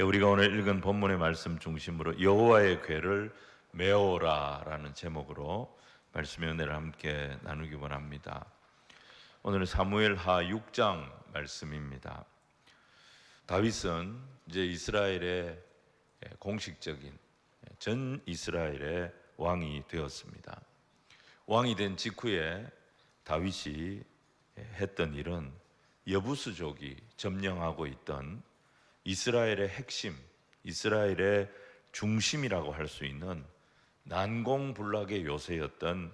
우리가 오늘 읽은 본문의 말씀 중심으로 여호와의 궤를 메어라라는 제목으로 말씀의 은혜를 함께 나누기 원합니다. 오늘은 사무엘하 6장 말씀입니다. 다윗은 이제 이스라엘의 공식적인 전 이스라엘의 왕이 되었습니다. 왕이 된 직후에 다윗이 했던 일은 여부수족이 점령하고 있던 이스라엘의 핵심, 이스라엘의 중심이라고 할 수 있는 난공불락의 요새였던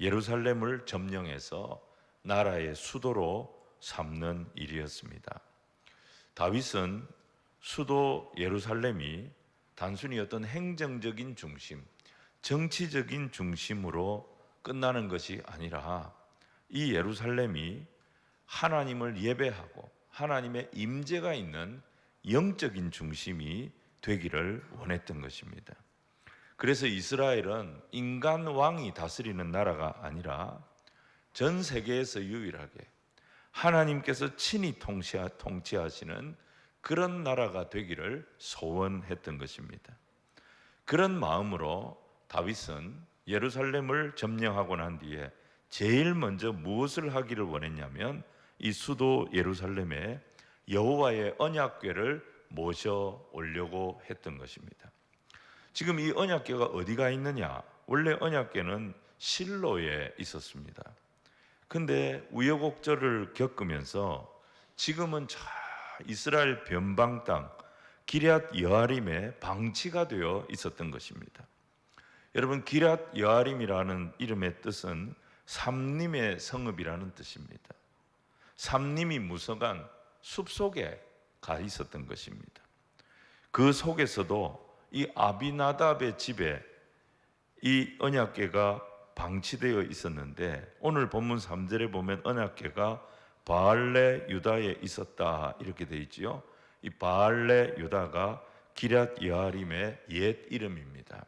예루살렘을 점령해서 나라의 수도로 삼는 일이었습니다. 다윗은 수도 예루살렘이 단순히 어떤 행정적인 중심, 정치적인 중심으로 끝나는 것이 아니라 이 예루살렘이 하나님을 예배하고 하나님의 임재가 있는 영적인 중심이 되기를 원했던 것입니다. 그래서 이스라엘은 인간 왕이 다스리는 나라가 아니라 전 세계에서 유일하게 하나님께서 친히 통치하시는 그런 나라가 되기를 소원했던 것입니다. 그런 마음으로 다윗은 예루살렘을 점령하고 난 뒤에 제일 먼저 무엇을 하기를 원했냐면 이 수도 예루살렘에 여호와의 언약궤를 모셔 오려고 했던 것입니다. 지금 이 언약궤가 어디가 있느냐? 원래 언약궤는 실로에 있었습니다. 근데 우여곡절을 겪으면서 지금은 저 이스라엘 변방 땅 기럇 여아림에 방치가 되어 있었던 것입니다. 여러분, 기럇 여아림이라는 이름의 뜻은 삼림의 성읍이라는 뜻입니다. 삼림이 무성한 숲속에 가 있었던 것입니다. 그 속에서도 이 아비나답의 집에 이 언약궤가 방치되어 있었는데 오늘 본문 3절에 보면 언약궤가 바알레 유다에 있었다 이렇게 되어 있지요. 이 바알레 유다가 기럇 여아림의 옛 이름입니다.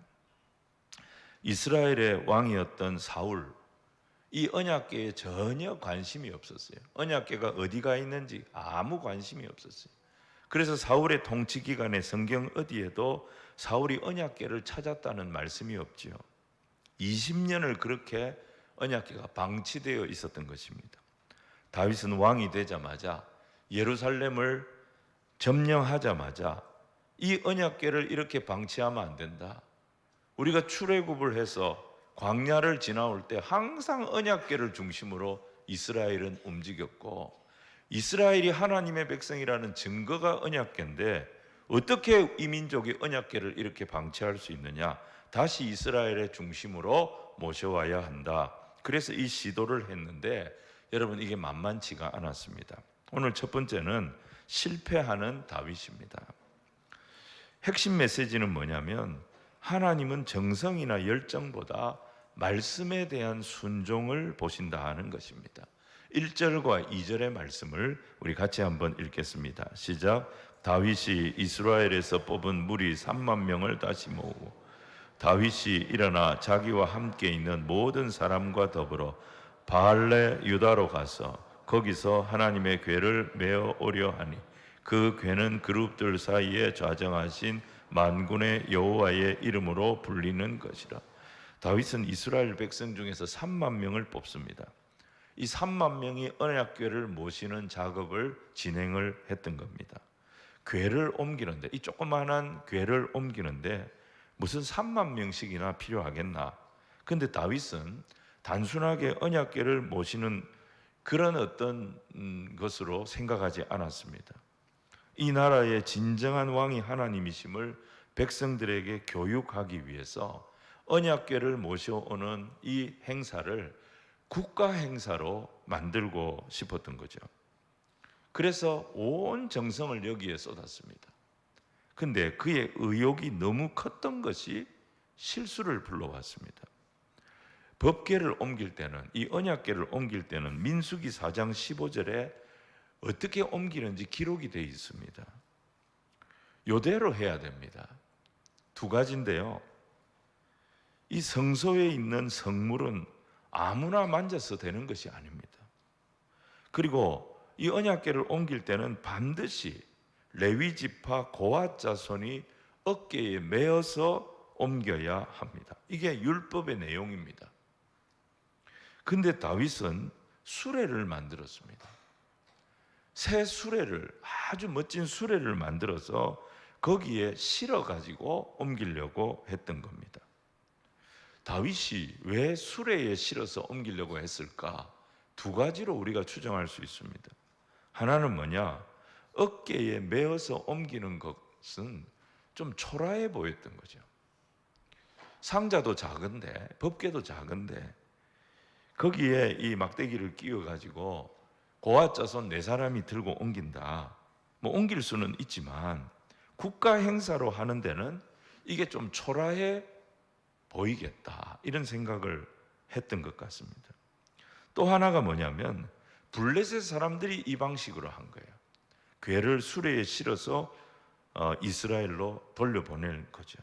이스라엘의 왕이었던 사울, 이 언약궤에 전혀 관심이 없었어요. 언약궤가 어디가 있는지 아무 관심이 없었어요. 그래서 사울의 통치 기간에 성경 어디에도 사울이 언약궤를 찾았다는 말씀이 없지요. 20년을 그렇게 언약궤가 방치되어 있었던 것입니다. 다윗은 왕이 되자마자 예루살렘을 점령하자마자 이 언약궤를 이렇게 방치하면 안 된다. 우리가 출애굽을 해서 광야를 지나올 때 항상 언약궤를 중심으로 이스라엘은 움직였고 이스라엘이 하나님의 백성이라는 증거가 언약궤인데 어떻게 이 민족이 언약궤를 이렇게 방치할 수 있느냐? 다시 이스라엘의 중심으로 모셔와야 한다. 그래서 이 시도를 했는데 여러분, 이게 만만치가 않았습니다. 오늘 첫 번째는 실패하는 다윗입니다. 핵심 메시지는 뭐냐면 하나님은 정성이나 열정보다 말씀에 대한 순종을 보신다 하는 것입니다. 1절과 2절의 말씀을 우리 같이 한번 읽겠습니다. 시작. 다윗이 이스라엘에서 뽑은 무리 3만 명을 다시 모으고 다윗이 일어나 자기와 함께 있는 모든 사람과 더불어 바알레 유다로 가서 거기서 하나님의 궤를 메어 오려 하니 그 궤는 그룹들 사이에 좌정하신 만군의 여호와의 이름으로 불리는 것이라. 다윗은 이스라엘 백성 중에서 3만 명을 뽑습니다. 이 3만 명이 언약궤를 모시는 작업을 진행을 했던 겁니다. 궤를 옮기는데, 이 조그마한 궤를 옮기는데 무슨 3만 명씩이나 필요하겠나? 근데 다윗은 단순하게 언약궤를 모시는 그런 어떤 것으로 생각하지 않았습니다. 이 나라의 진정한 왕이 하나님이심을 백성들에게 교육하기 위해서 언약궤를 모셔오는 이 행사를 국가 행사로 만들고 싶었던 거죠. 그래서 온 정성을 여기에 쏟았습니다. 근데 그의 의욕이 너무 컸던 것이 실수를 불러왔습니다. 법궤를 옮길 때는, 이 언약궤를 옮길 때는 민수기 4장 15절에 어떻게 옮기는지 기록이 되어 있습니다. 이대로 해야 됩니다. 두 가지인데요. 이 성소에 있는 성물은 아무나 만져서 되는 것이 아닙니다. 그리고 이 언약궤를 옮길 때는 반드시 레위 지파 고핫 자손이 어깨에 메어서 옮겨야 합니다. 이게 율법의 내용입니다. 근데 다윗은 수레를 만들었습니다. 새 수레를, 아주 멋진 수레를 만들어서 거기에 실어 가지고 옮기려고 했던 겁니다. 다윗이 왜 수레에 실어서 옮기려고 했을까? 두 가지로 우리가 추정할 수 있습니다. 하나는 뭐냐? 어깨에 메어서 옮기는 것은 좀 초라해 보였던 거죠. 상자도 작은데, 법궤도 작은데 거기에 이 막대기를 끼워 가지고 고핫 자손 4사람이 들고 옮긴다. 뭐 옮길 수는 있지만 국가 행사로 하는 데는 이게 좀 초라해 보이겠다, 이런 생각을 했던 것 같습니다. 또 하나가 뭐냐면 블레셋 사람들이 이 방식으로 한 거예요. 궤를 수레에 실어서 이스라엘로 돌려보낼 거죠.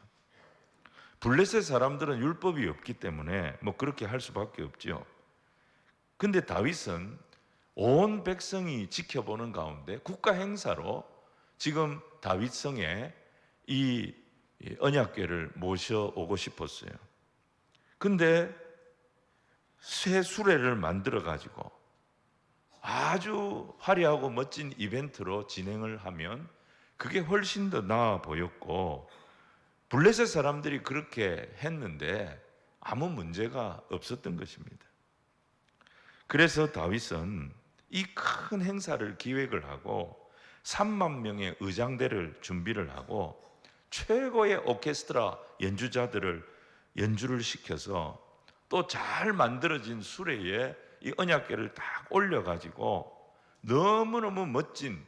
블레셋 사람들은 율법이 없기 때문에 뭐 그렇게 할 수밖에 없죠. 근데 다윗은 온 백성이 지켜보는 가운데 국가 행사로 지금 다윗성에 이 언약궤를 모셔오고 싶었어요. 근데 새 수레를 만들어 가지고 아주 화려하고 멋진 이벤트로 진행을 하면 그게 훨씬 더 나아 보였고, 블레셋 사람들이 그렇게 했는데 아무 문제가 없었던 것입니다. 그래서 다윗은 이 큰 행사를 기획을 하고 3만 명의 의장대를 준비를 하고 최고의 오케스트라 연주자들을 연주를 시켜서 또 잘 만들어진 수레에 이 언약궤를 딱 올려가지고 너무너무 멋진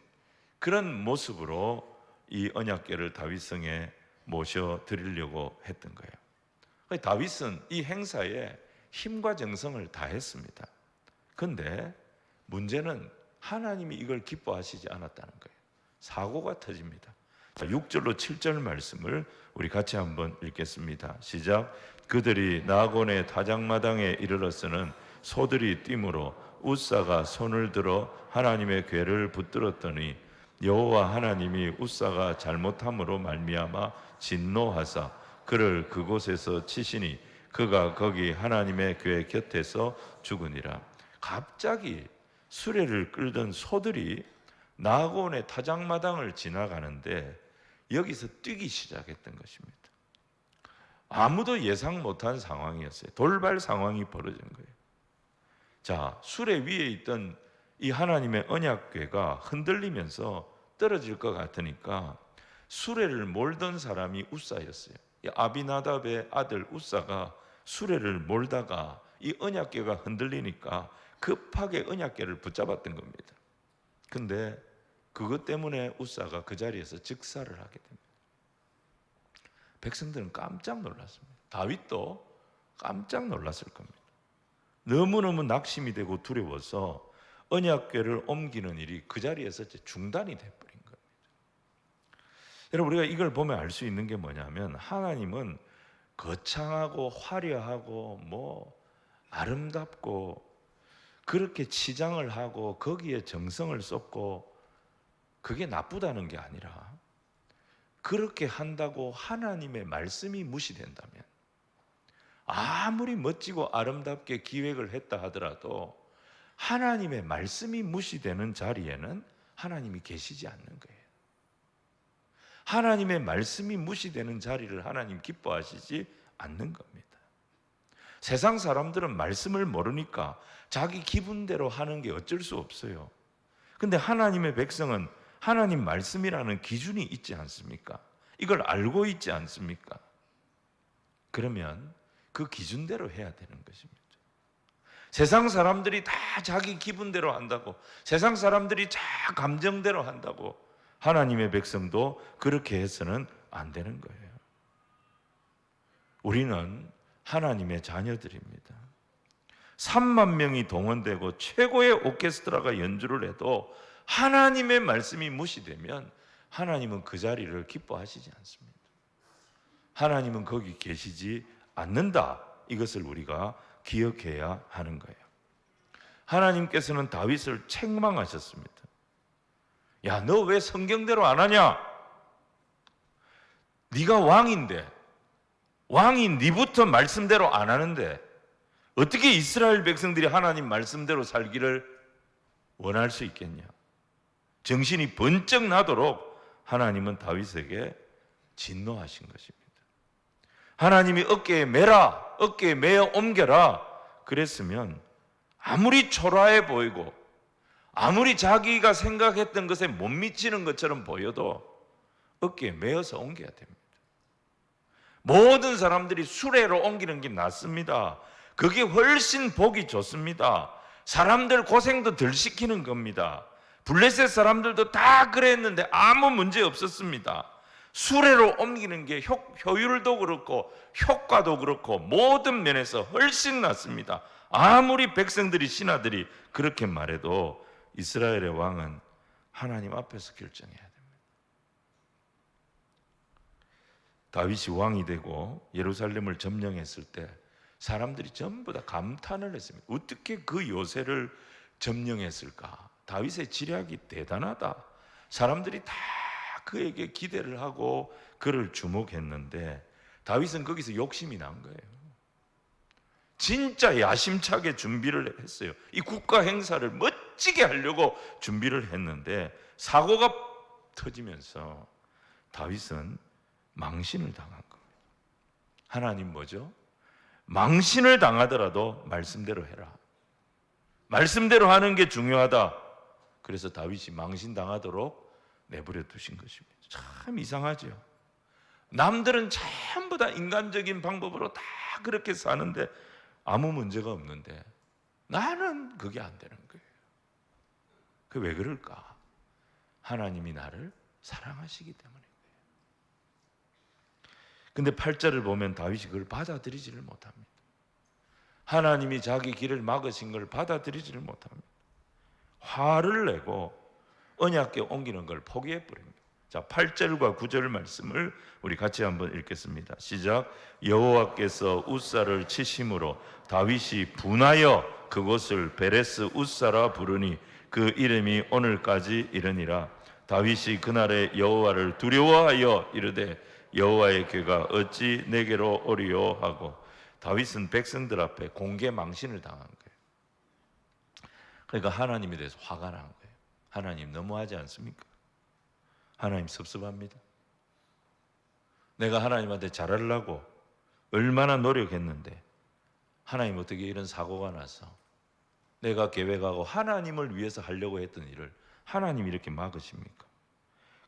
그런 모습으로 이 언약궤를 다윗성에 모셔 드리려고 했던 거예요. 다윗은 이 행사에 힘과 정성을 다했습니다. 그런데 문제는 하나님이 이걸 기뻐하시지 않았다는 거예요. 사고가 터집니다. 6절로 7절 말씀을 우리 같이 한번 읽겠습니다. 시작. 그들이 나곤의 타작마당에 이르렀으는 소들이 뛰므로 웃사가 손을 들어 하나님의 궤를 붙들었더니 여호와 하나님이 웃사가 잘못함으로 말미암아 진노하사 그를 그곳에서 치시니 그가 거기 하나님의 궤 곁에서 죽으니라. 갑자기 수레를 끌던 소들이 나곤의 타작마당을 지나가는데 여기서 뛰기 시작했던 것입니다. 아무도 예상 못한 상황이었어요. 돌발 상황이 벌어진 거예요. 자, 수레 위에 있던 이 하나님의 언약궤가 흔들리면서 떨어질 것 같으니까 수레를 몰던 사람이 웃사였어요. 아비나답의 아들 웃사가 수레를 몰다가 이 언약궤가 흔들리니까 급하게 언약궤를 붙잡았던 겁니다. 근데 그것 때문에 웃사가 그 자리에서 즉사를 하게 됩니다. 백성들은 깜짝 놀랐습니다. 다윗도 깜짝 놀랐을 겁니다. 너무너무 낙심이 되고 두려워서 언약궤를 옮기는 일이 그 자리에서 중단이 돼버린 겁니다. 여러분, 우리가 이걸 보면 알 수 있는 게 뭐냐면 하나님은 거창하고 화려하고 뭐 아름답고 그렇게 치장을 하고 거기에 정성을 쏟고 그게 나쁘다는 게 아니라, 그렇게 한다고 하나님의 말씀이 무시된다면, 아무리 멋지고 아름답게 기획을 했다 하더라도 하나님의 말씀이 무시되는 자리에는 하나님이 계시지 않는 거예요. 하나님의 말씀이 무시되는 자리를 하나님 기뻐하시지 않는 겁니다. 세상 사람들은 말씀을 모르니까 자기 기분대로 하는 게 어쩔 수 없어요. 근데 하나님의 백성은 하나님 말씀이라는 기준이 있지 않습니까? 이걸 알고 있지 않습니까? 그러면 그 기준대로 해야 되는 것입니다. 세상 사람들이 다 자기 기분대로 한다고, 세상 사람들이 다 감정대로 한다고 하나님의 백성도 그렇게 해서는 안 되는 거예요. 우리는 하나님의 자녀들입니다. 3만 명이 동원되고 최고의 오케스트라가 연주를 해도 하나님의 말씀이 무시되면 하나님은 그 자리를 기뻐하시지 않습니다. 하나님은 거기 계시지 않는다. 이것을 우리가 기억해야 하는 거예요. 하나님께서는 다윗을 책망하셨습니다. 야, 너 왜 성경대로 안 하냐? 네가 왕인데, 왕이 네부터 말씀대로 안 하는데 어떻게 이스라엘 백성들이 하나님 말씀대로 살기를 원할 수 있겠냐? 정신이 번쩍 나도록 하나님은 다윗에게 진노하신 것입니다. 하나님이 어깨에 매라, 어깨에 매어 옮겨라 그랬으면 아무리 초라해 보이고 아무리 자기가 생각했던 것에 못 미치는 것처럼 보여도 어깨에 매어서 옮겨야 됩니다. 모든 사람들이 수레로 옮기는 게 낫습니다. 그게 훨씬 보기 좋습니다. 사람들 고생도 덜 시키는 겁니다. 블레셋 사람들도 다 그랬는데 아무 문제 없었습니다. 수레로 옮기는 게 효율도 그렇고 효과도 그렇고 모든 면에서 훨씬 낫습니다. 아무리 백성들이 신하들이 그렇게 말해도 이스라엘의 왕은 하나님 앞에서 결정해야 됩니다. 다윗이 왕이 되고 예루살렘을 점령했을 때 사람들이 전부 다 감탄을 했습니다. 어떻게 그 요새를 점령했을까? 다윗의 지략이 대단하다. 사람들이 다 그에게 기대를 하고 그를 주목했는데 다윗은 거기서 욕심이 난 거예요. 진짜 야심차게 준비를 했어요. 이 국가 행사를 멋지게 하려고 준비를 했는데 사고가 터지면서 다윗은 망신을 당한 겁니다. 하나님 뭐죠? 망신을 당하더라도 말씀대로 해라. 말씀대로 하는 게 중요하다. 그래서 다윗이 망신 당하도록 내버려 두신 것입니다. 참 이상하죠. 남들은 전부 다 인간적인 방법으로 다 그렇게 사는데 아무 문제가 없는데 나는 그게 안 되는 거예요. 그 왜 그럴까? 하나님이 나를 사랑하시기 때문에. 근데 8절을 보면 다윗이 그걸 받아들이지를 못합니다. 하나님이 자기 길을 막으신 걸 받아들이지를 못합니다. 화를 내고 언약궤 옮기는 걸 포기해 버립니다. 자, 8절과 9절 말씀을 우리 같이 한번 읽겠습니다. 시작. 여호와께서 웃사를 치심으로 다윗이 분하여 그곳을 베레스 웃사라 부르니 그 이름이 오늘까지 이르니라. 다윗이 그날에 여호와를 두려워하여 이르되 여호와의 궤가 어찌 내게로 오리요 하고 다윗은 백성들 앞에 공개 망신을 당한 거예요. 그러니까 하나님에 대해서 화가 난 거예요. 하나님 너무하지 않습니까? 하나님 섭섭합니다. 내가 하나님한테 잘하려고 얼마나 노력했는데 하나님 어떻게 이런 사고가 나서 내가 계획하고 하나님을 위해서 하려고 했던 일을 하나님이 이렇게 막으십니까?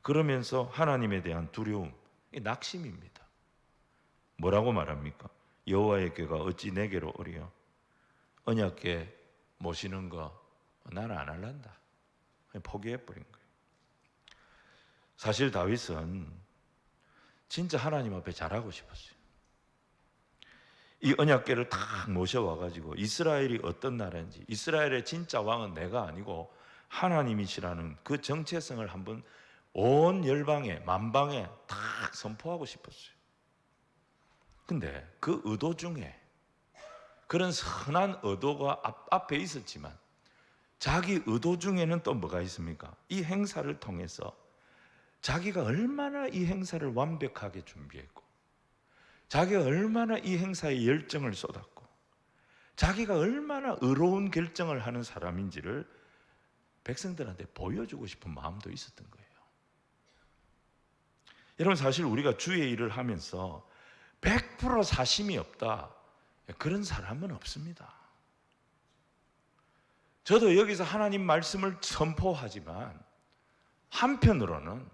그러면서 하나님에 대한 두려움, 낙심입니다. 뭐라고 말합니까? 여호와의 궤가 어찌 내게로 오리요? 언약궤 모시는 거 나는 안 할란다. 포기해버린 거예요. 사실 다윗은 진짜 하나님 앞에 잘하고 싶었어요. 이 언약궤를 딱 모셔와가지고 이스라엘이 어떤 나라인지, 이스라엘의 진짜 왕은 내가 아니고 하나님이시라는 그 정체성을 한번 온 열방에 만방에 딱 선포하고 싶었어요. 근데 그 의도 중에 그런 선한 의도가 앞에 있었지만 자기 의도 중에는 또 뭐가 있습니까? 이 행사를 통해서 자기가 얼마나 이 행사를 완벽하게 준비했고 자기가 얼마나 이 행사에 열정을 쏟았고 자기가 얼마나 의로운 결정을 하는 사람인지를 백성들한테 보여주고 싶은 마음도 있었던 거예요. 여러분, 사실 우리가 주의 일을 하면서 100% 사심이 없다, 그런 사람은 없습니다. 저도 여기서 하나님 말씀을 선포하지만 한편으로는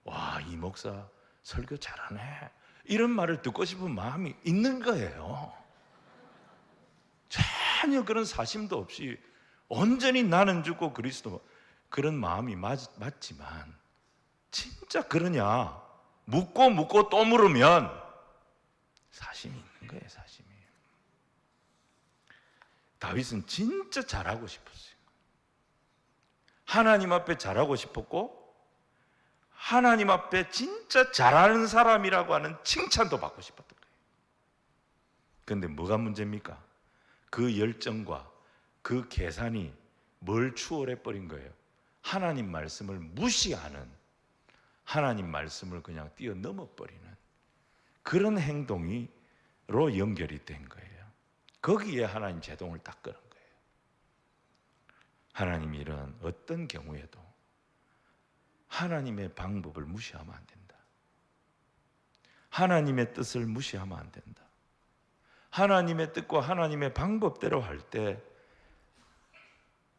와, 이 목사 설교 잘하네, 이런 말을 듣고 싶은 마음이 있는 거예요. 전혀 그런 사심도 없이 온전히 나는 죽고 그리스도, 그런 마음이 맞지만 진짜 그러냐 묻고 또 물으면 사심이 있는 거예요. 사심이. 다윗은 진짜 잘하고 싶었어요. 하나님 앞에 잘하고 싶었고 하나님 앞에 진짜 잘하는 사람이라고 하는 칭찬도 받고 싶었던 거예요. 그런데 뭐가 문제입니까? 그 열정과 그 계산이 뭘 추월해 버린 거예요? 하나님 말씀을 무시하는, 하나님 말씀을 그냥 뛰어넘어 버리는 그런 행동으로 연결이 된 거예요. 거기에 하나님 제동을 딱 거는 거예요. 하나님이 이런 어떤 경우에도 하나님의 방법을 무시하면 안 된다. 하나님의 뜻을 무시하면 안 된다. 하나님의 뜻과 하나님의 방법대로 할 때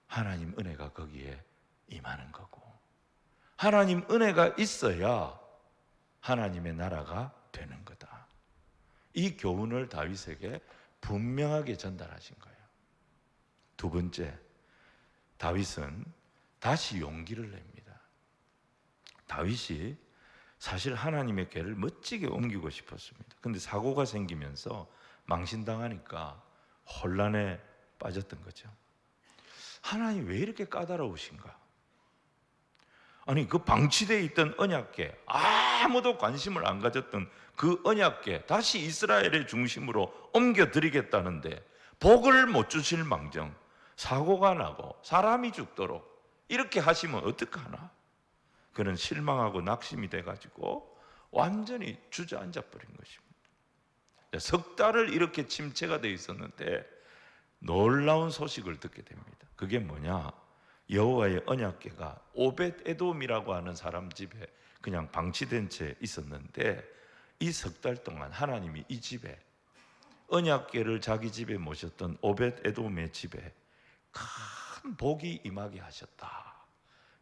하나님 은혜가 거기에 임하는 거고, 하나님 은혜가 있어야 하나님의 나라가 되는 거다. 이 교훈을 다윗에게 분명하게 전달하신 거예요. 두 번째, 다윗은 다시 용기를 냅니다. 다윗이 사실 하나님의 궤를 멋지게 옮기고 싶었습니다. 근데 사고가 생기면서 망신당하니까 혼란에 빠졌던 거죠. 하나님 왜 이렇게 까다로우신가? 아니, 그 방치되어 있던 언약궤, 아무도 관심을 안 가졌던 그 언약궤 다시 이스라엘의 중심으로 옮겨드리겠다는데 복을 못 주실 망정 사고가 나고 사람이 죽도록 이렇게 하시면 어떡하나? 그는 실망하고 낙심이 돼가지고 완전히 주저앉아 버린 것입니다. 석 달을 이렇게 침체가 되어 있었는데 놀라운 소식을 듣게 됩니다. 그게 뭐냐? 여호와의 언약궤가 오벳 에돔이라고 하는 사람 집에 그냥 방치된 채 있었는데 이 석 달 동안 하나님이 이 집에 언약궤를 자기 집에 모셨던 오벳 에돔의 집에 큰 복이 임하게 하셨다.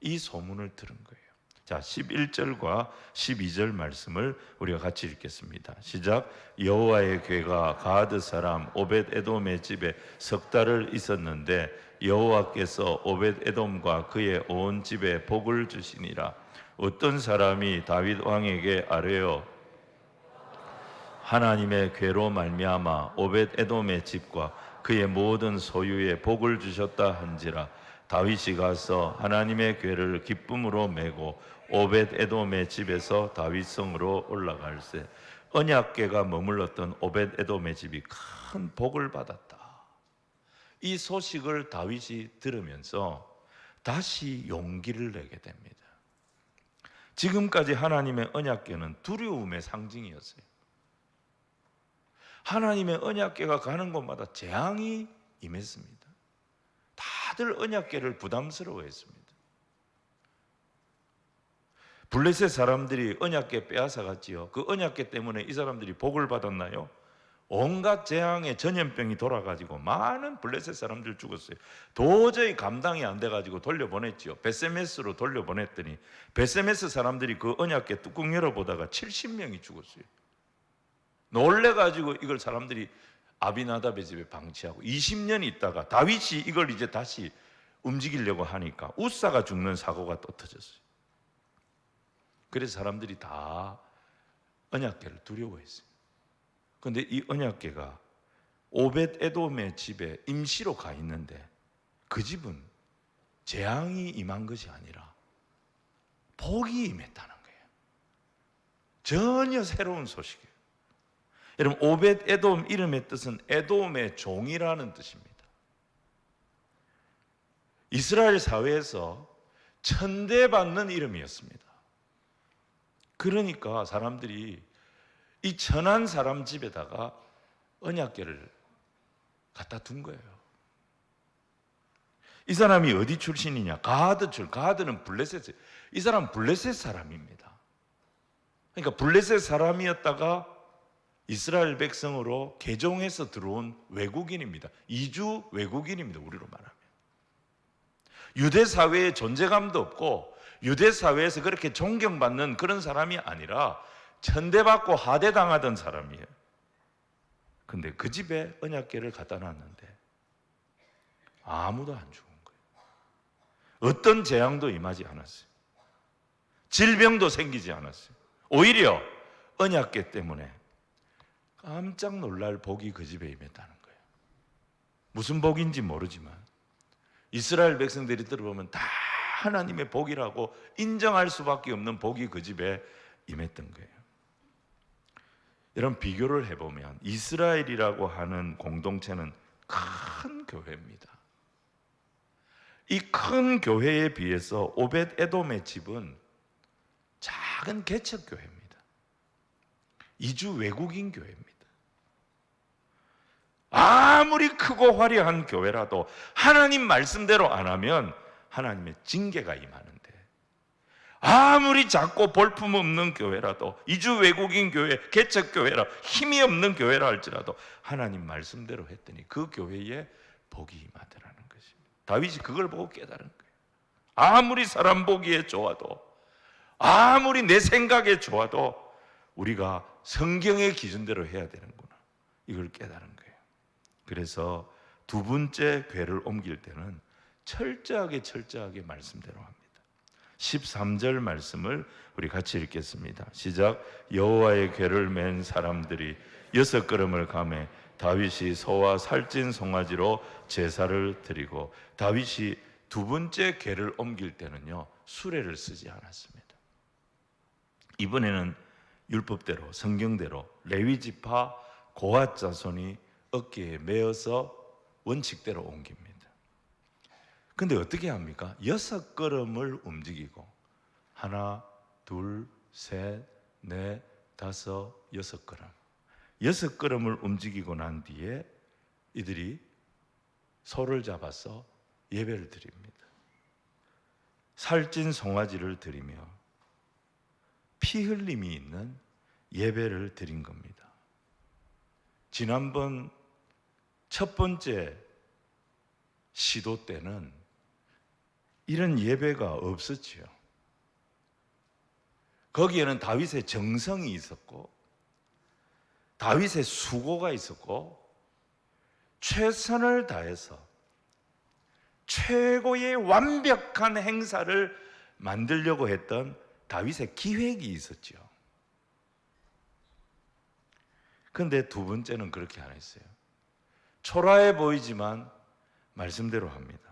이 소문을 들은 거예요. 자, 11절과 12절 말씀을 우리가 같이 읽겠습니다. 시작. 여호와의 궤가 가드 사람 오벳 에돔의 집에 석 달을 있었는데 여호와께서 오벳 에돔과 그의 온 집에 복을 주시니라. 어떤 사람이 다윗 왕에게 아뢰어 하나님의 궤로 말미암아 오벳 에돔의 집과 그의 모든 소유에 복을 주셨다 한지라. 다윗이 가서 하나님의 궤를 기쁨으로 메고 오벳 에돔의 집에서 다윗 성으로 올라갈새 언약궤가 머물렀던 오벳 에돔의 집이 큰 복을 받았다. 이 소식을 다윗이 들으면서 다시 용기를 내게 됩니다. 지금까지 하나님의 언약궤는 두려움의 상징이었어요. 하나님의 언약궤가 가는 곳마다 재앙이 임했습니다. 다들 언약궤를 부담스러워했습니다. 블레셋 사람들이 언약궤 빼앗아 갔지요. 그 언약궤 때문에 이 사람들이 복을 받았나요? 온갖 재앙에 전염병이 돌아가지고 많은 블레셋 사람들 죽었어요. 도저히 감당이 안 돼가지고 돌려보냈지요. 베세메스로 돌려보냈더니 베세메스 사람들이 그 언약궤 뚜껑 열어보다가 70명이 죽었어요. 놀래가지고 이걸 사람들이 아비나답의 집에 방치하고 20년 있다가 다윗이 이걸 이제 다시 움직이려고 하니까 우사가 죽는 사고가 또 터졌어요. 그래서 사람들이 다 언약궤를 두려워했어요. 그런데 이 언약궤가 오벳 에돔의 집에 임시로 가 있는데 그 집은 재앙이 임한 것이 아니라 복이 임했다는 거예요. 전혀 새로운 소식이에요. 여러분, 오벳 에돔 이름의 뜻은 에돔의 종이라는 뜻입니다. 이스라엘 사회에서 천대받는 이름이었습니다. 그러니까 사람들이 이 천한 사람 집에다가 언약궤를 갖다 둔 거예요. 이 사람이 어디 출신이냐? 가드는 블레셋. 이 사람은 블레셋 사람입니다. 그러니까 블레셋 사람이었다가 이스라엘 백성으로 개종해서 들어온 외국인입니다. 이주 외국인입니다. 우리로 말하면. 유대 사회에 존재감도 없고 유대 사회에서 그렇게 존경받는 그런 사람이 아니라 천대받고 하대당하던 사람이에요. 근데 그 집에 언약궤를 갖다 놨는데 아무도 안 죽은 거예요. 어떤 재앙도 임하지 않았어요. 질병도 생기지 않았어요. 오히려 언약궤 때문에 깜짝 놀랄 복이 그 집에 임했다는 거예요. 무슨 복인지 모르지만 이스라엘 백성들이 들어보면 다 하나님의 복이라고 인정할 수밖에 없는 복이 그 집에 임했던 거예요. 여러분, 비교를 해보면 이스라엘이라고 하는 공동체는 큰 교회입니다. 이 큰 교회에 비해서 오벳 에돔의 집은 작은 개척 교회입니다. 이주 외국인 교회입니다. 아무리 크고 화려한 교회라도 하나님 말씀대로 안 하면 하나님의 징계가 임하는데, 아무리 작고 볼품없는 교회라도, 이주 외국인 교회, 개척 교회라 힘이 없는 교회라 할지라도 하나님 말씀대로 했더니 그 교회에 복이 임하더라는 것입니다. 다윗이 그걸 보고 깨달은 거예요. 아무리 사람 보기에 좋아도, 아무리 내 생각에 좋아도 우리가 성경의 기준대로 해야 되는구나, 이걸 깨달은 거예요. 그래서 두 번째 궤를 옮길 때는 철저하게 말씀대로 합니다. 13절 말씀을 우리 같이 읽겠습니다. 시작. 여호와의 궤를 맨 사람들이 6걸음을 가매 다윗이 소와 살찐 송아지로 제사를 드리고, 다윗이 두 번째 궤를 옮길 때는요, 수레를 쓰지 않았습니다. 이번에는 율법대로, 성경대로 레위 지파 고핫 자손이 어깨에 메어서 원칙대로 옮깁니다. 근데 어떻게 합니까? 6걸음을 움직이고, 하나, 둘, 셋, 넷, 다섯, 6걸음. 6걸음을 움직이고 난 뒤에 이들이 소를 잡아서 예배를 드립니다. 살찐 송아지를 드리며 피 흘림이 있는 예배를 드린 겁니다. 지난번 첫 번째 시도 때는 이런 예배가 없었지요. 거기에는 다윗의 정성이 있었고, 다윗의 수고가 있었고, 최선을 다해서 최고의 완벽한 행사를 만들려고 했던 다윗의 기획이 있었죠. 그런데 두 번째는 그렇게 안 했어요. 초라해 보이지만 말씀대로 합니다.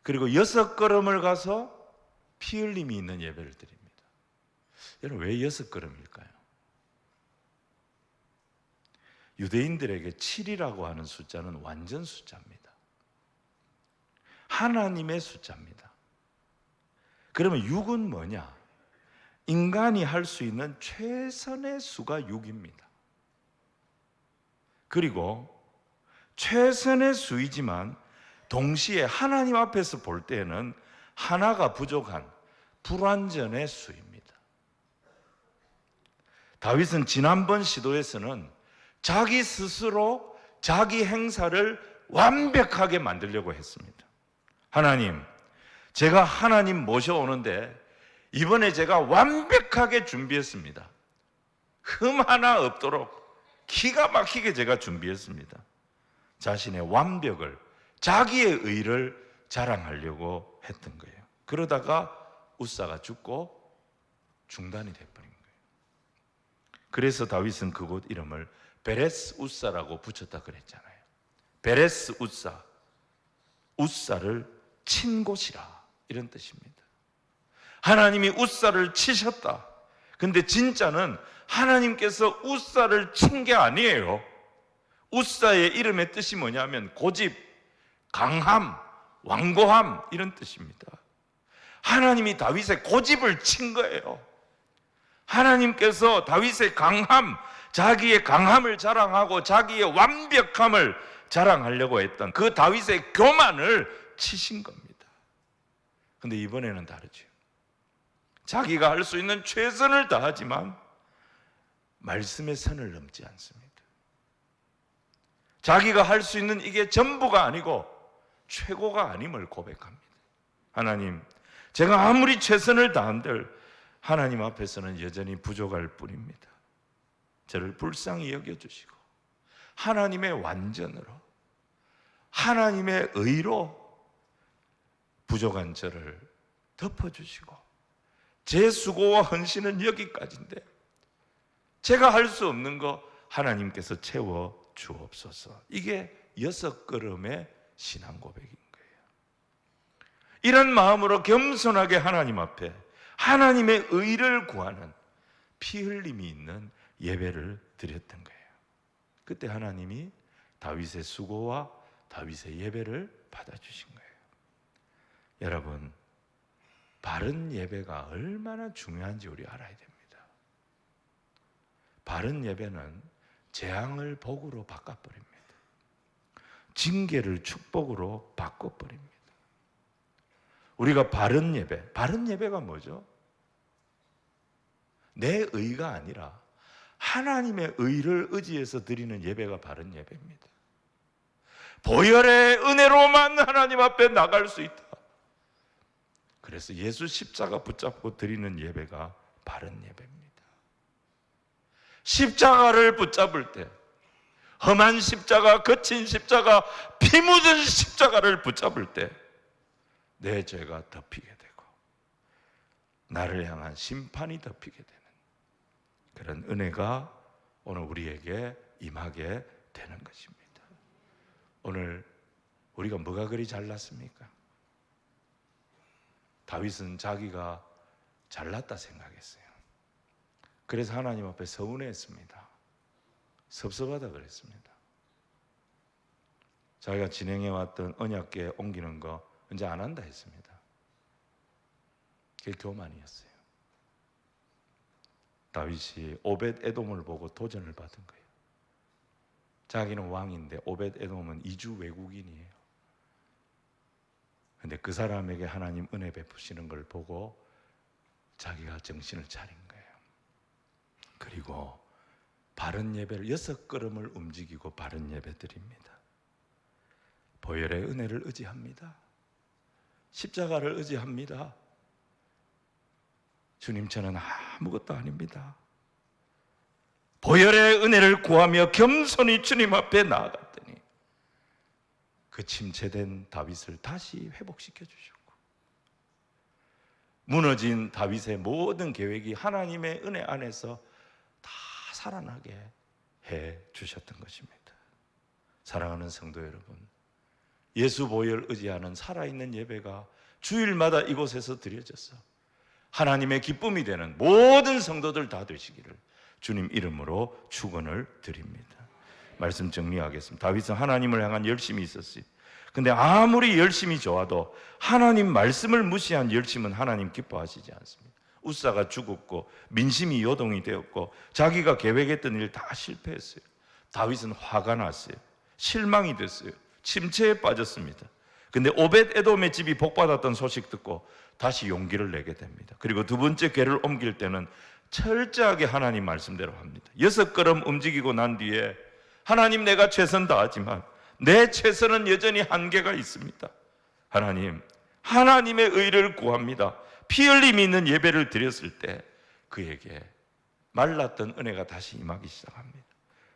그리고 6걸음을 가서 피 흘림이 있는 예배를 드립니다. 여러분, 왜 6걸음일까요? 유대인들에게 7이라고 하는 숫자는 완전 숫자입니다. 하나님의 숫자입니다. 그러면 6은 뭐냐? 인간이 할 수 있는 최선의 수가 6입니다. 그리고 최선의 수이지만 동시에 하나님 앞에서 볼 때는 하나가 부족한 불완전의 수입니다. 다윗은 지난번 시도에서는 자기 스스로 자기 행사를 완벽하게 만들려고 했습니다. 하나님, 제가 하나님 모셔오는데 이번에 제가 완벽하게 준비했습니다. 흠 하나 없도록 기가 막히게 제가 준비했습니다. 자신의 완벽을, 자기의 의를 자랑하려고 했던 거예요. 그러다가 우사가 죽고 중단이 돼버린 거예요. 그래서 다윗은 그곳 이름을 베레스 우사라고 붙였다 그랬잖아요. 베레스 우사, 우사를 친 곳이라, 이런 뜻입니다. 하나님이 우사를 치셨다. 근데 진짜는 하나님께서 우사를 친 게 아니에요. 우사의 이름의 뜻이 뭐냐면 고집, 강함, 완고함, 이런 뜻입니다. 하나님이 다윗의 고집을 친 거예요. 하나님께서 다윗의 강함, 자기의 강함을 자랑하고 자기의 완벽함을 자랑하려고 했던 그 다윗의 교만을 치신 겁니다. 근데 이번에는 다르죠. 자기가 할 수 있는 최선을 다하지만 말씀의 선을 넘지 않습니다. 자기가 할 수 있는 이게 전부가 아니고 최고가 아님을 고백합니다. 하나님, 제가 아무리 최선을 다한들 하나님 앞에서는 여전히 부족할 뿐입니다. 저를 불쌍히 여겨주시고 하나님의 완전으로, 하나님의 의로 부족한 저를 덮어주시고, 제 수고와 헌신은 여기까지인데 제가 할 수 없는 거 하나님께서 채워 주옵소서. 이게 6걸음의 신앙 고백인 거예요. 이런 마음으로 겸손하게 하나님 앞에 하나님의 의를 구하는 피 흘림이 있는 예배를 드렸던 거예요. 그때 하나님이 다윗의 수고와 다윗의 예배를 받아주신 거예요. 여러분, 바른 예배가 얼마나 중요한지 우리 알아야 됩니다. 바른 예배는 재앙을 복으로 바꿔버립니다. 징계를 축복으로 바꿔버립니다. 우리가 바른 예배가 뭐죠? 내 의가 아니라 하나님의 의를 의지해서 드리는 예배가 바른 예배입니다. 보혈의 은혜로만 하나님 앞에 나갈 수 있다. 그래서 예수 십자가 붙잡고 드리는 예배가 바른 예배입니다. 십자가를 붙잡을 때, 험한 십자가, 거친 십자가, 피 묻은 십자가를 붙잡을 때 내 죄가 덮이게 되고 나를 향한 심판이 덮이게 되는 그런 은혜가 오늘 우리에게 임하게 되는 것입니다. 오늘 우리가 뭐가 그리 잘났습니까? 다윗은 자기가 잘났다 생각했어요. 그래서 하나님 앞에 서운해했습니다. 섭섭하다 그랬습니다. 자기가 진행해왔던 언약궤 옮기는 거 이제 안 한다 했습니다. 그게 교만이었어요. 다윗이 오벳 에돔을 보고 도전을 받은 거예요. 자기는 왕인데 오벳 에돔은 이주 외국인이에요. 근데 그 사람에게 하나님 은혜 베푸시는 걸 보고 자기가 정신을 차린 거예요. 그리고 바른 예배를 6걸음을 움직이고 바른 예배 드립니다. 보혈의 은혜를 의지합니다. 십자가를 의지합니다. 주님, 저는 아무것도 아닙니다. 보혈의 은혜를 구하며 겸손히 주님 앞에 나아갔더니 그 침체된 다윗을 다시 회복시켜 주셨고, 무너진 다윗의 모든 계획이 하나님의 은혜 안에서 다 살아나게 해 주셨던 것입니다. 사랑하는 성도 여러분, 예수 보혈 의지하는 살아있는 예배가 주일마다 이곳에서 드려져서 하나님의 기쁨이 되는 모든 성도들 다 되시기를 주님 이름으로 축원을 드립니다. 말씀 정리하겠습니다. 다윗은 하나님을 향한 열심이 있었어요. 근데 아무리 열심히 좋아도 하나님 말씀을 무시한 열심은 하나님 기뻐하시지 않습니다. 웃사가 죽었고 민심이 요동이 되었고 자기가 계획했던 일 다 실패했어요. 다윗은 화가 났어요. 실망이 됐어요. 침체에 빠졌습니다. 근데 오벳 에돔의 집이 복받았던 소식 듣고 다시 용기를 내게 됩니다. 그리고 두 번째 궤를 옮길 때는 철저하게 하나님 말씀대로 합니다. 6걸음 움직이고 난 뒤에 하나님, 내가 최선 다하지만 내 최선은 여전히 한계가 있습니다. 하나님, 하나님의 의를 구합니다. 피 흘림 있는 예배를 드렸을 때 그에게 말랐던 은혜가 다시 임하기 시작합니다.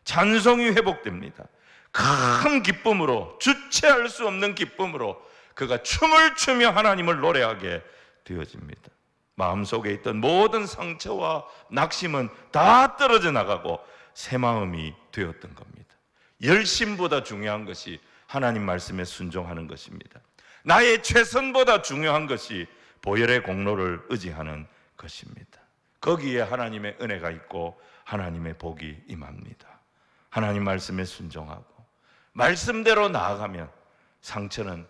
찬송이 회복됩니다. 큰 기쁨으로, 주체할 수 없는 기쁨으로 그가 춤을 추며 하나님을 노래하게 되어집니다. 마음속에 있던 모든 상처와 낙심은 다 떨어져 나가고 새 마음이 되었던 겁니다. 열심보다 중요한 것이 하나님 말씀에 순종하는 것입니다. 나의 최선보다 중요한 것이 보혈의 공로를 의지하는 것입니다. 거기에 하나님의 은혜가 있고 하나님의 복이 임합니다. 하나님 말씀에 순종하고 말씀대로 나아가면 상처는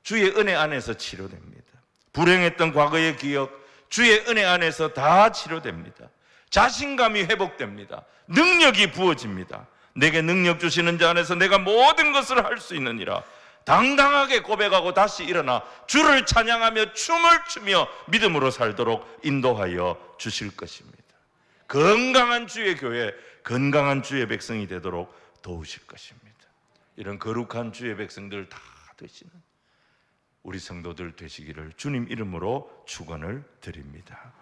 주의 은혜 안에서 치료됩니다. 불행했던 과거의 기억, 주의 은혜 안에서 다 치료됩니다. 자신감이 회복됩니다. 능력이 부어집니다. 내게 능력 주시는 자 안에서 내가 모든 것을 할 수 있느니라 당당하게 고백하고 다시 일어나 주를 찬양하며 춤을 추며 믿음으로 살도록 인도하여 주실 것입니다. 건강한 주의 교회, 건강한 주의 백성이 되도록 도우실 것입니다. 이런 거룩한 주의 백성들 다 되시는 우리 성도들 되시기를 주님 이름으로 축원을 드립니다.